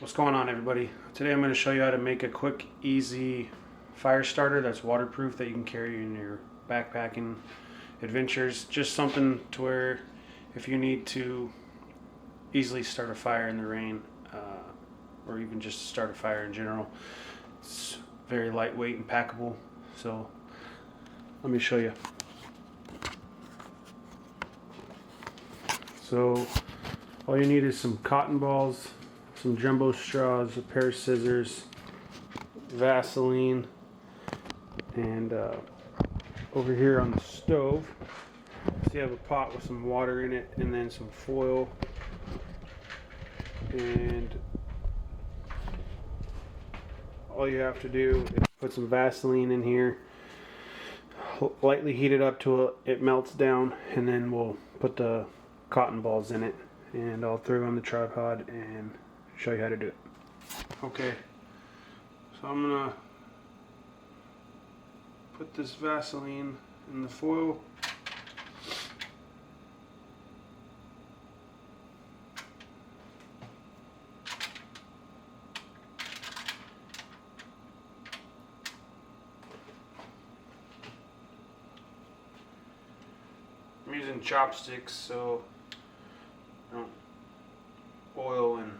What's going on, everybody? Today I'm going to show you how to make a quick, easy fire starter that's waterproof that you can carry in your backpacking adventures. Just something to where if you need to easily start a fire in the rain, or even just start a fire in general, it's very lightweight and packable. So let me show you. So all you need is some cotton balls, some jumbo straws, a pair of scissors, Vaseline, and over here on the stove, so you have a pot with some water in it, and then some foil, and all you have to do is put some Vaseline in here, lightly heat it up till it melts down, and then we'll put the cotton balls in it, and I'll throw it on the tripod and show you how to do it. Okay, so I'm gonna put this Vaseline in the foil. I'm using chopsticks so I don't oil and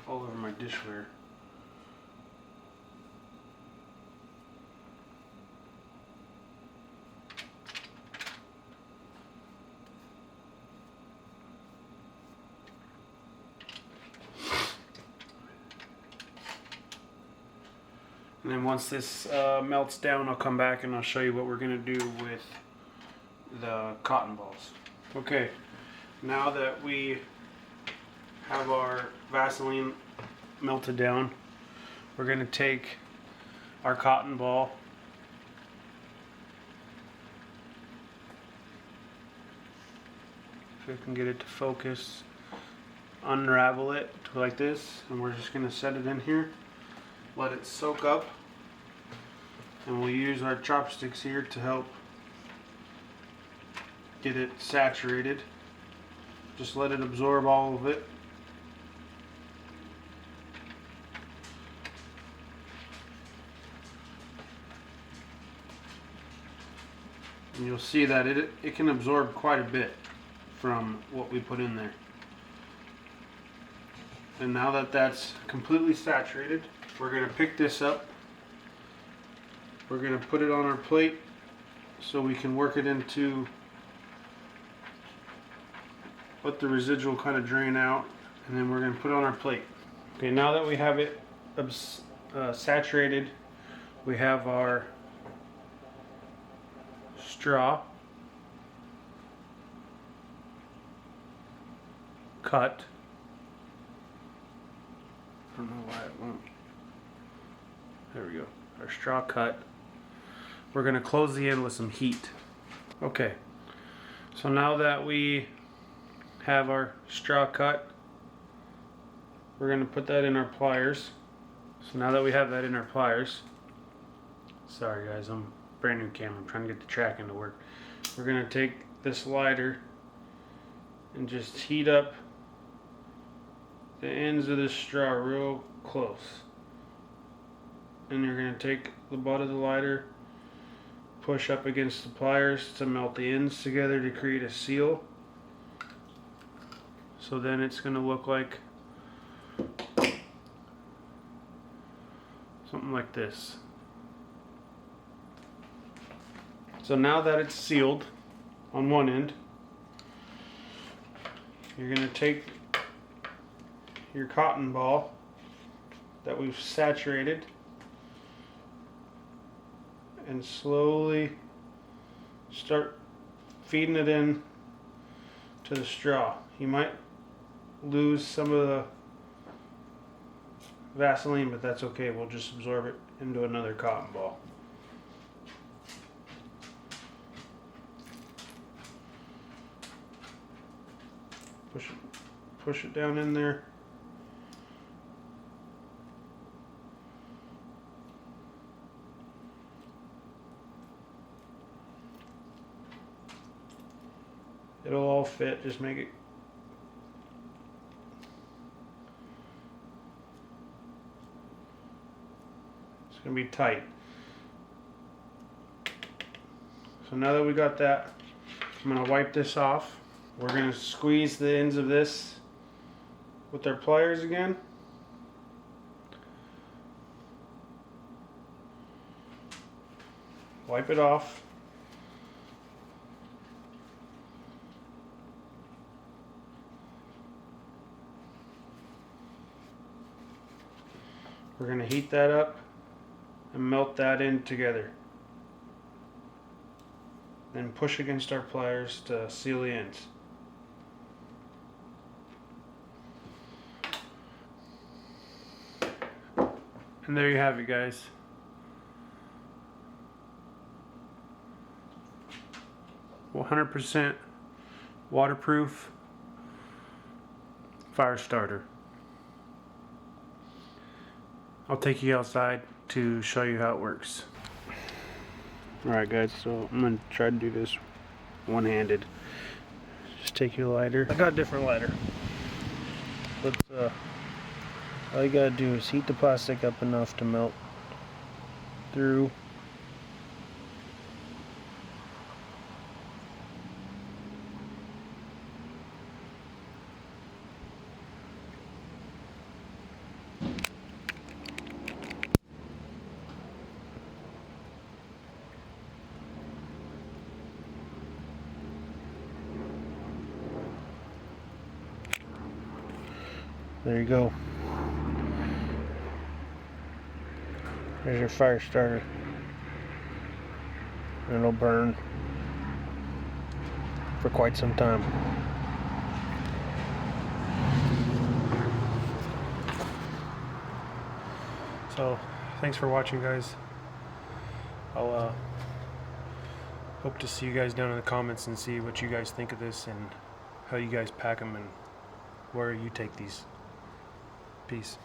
all over my dishware. And then once this melts down, I'll come back and I'll show you what we're going to do with the cotton balls. Okay, now that we have our Vaseline melted down, we're going to take our cotton ball, if we can get it to focus, unravel it to like this, and we're just going to set it in here, let it soak up, and we'll use our chopsticks here to help get it saturated. Just let it absorb all of it. And you'll see that it can absorb quite a bit from what we put in there. And now that that's completely saturated, we're going to pick this up. We're going to put it on our plate so we can work it into, let the residual kind of drain out, and then we're going to put it on our plate. Okay, now that we have it saturated, we have our straw cut. I don't know why it won't. There we go. Our straw cut. We're going to close the end with some heat. Okay, so now that we have our straw cut, we're going to put that in our pliers. So now that we have that in our pliers, sorry guys, I'm brand new camera, I'm trying to get the tracking to work. We're going to take this lighter and just heat up the ends of this straw real close. And you're going to take the butt of the lighter, push up against the pliers to melt the ends together to create a seal. So then it's going to look like something like this. So now that it's sealed on one end, you're going to take your cotton ball that we've saturated and slowly start feeding it in to the straw. You might lose some of the Vaseline, but that's okay. We'll just absorb it into another cotton ball. Push it down in there. It'll all fit, just make it gonna be tight. So now that we got that, I'm gonna wipe this off. We're gonna squeeze the ends of this with our pliers again. Wipe it off. We're gonna heat that up and melt that in together. Then push against our pliers to seal the ends. And there you have it, guys. "100% waterproof fire starter." I'll take you outside to show you how it works. Alright guys, so I'm going to try to do this one-handed. Just take your lighter. I got a different lighter. But all you gotta do is heat the plastic up enough to melt through. There you go. There's your fire starter. And it'll burn for quite some time. So, thanks for watching, guys. I'll hope to see you guys down in the comments and see what you guys think of this and how you guys pack them and where you take these. Peace.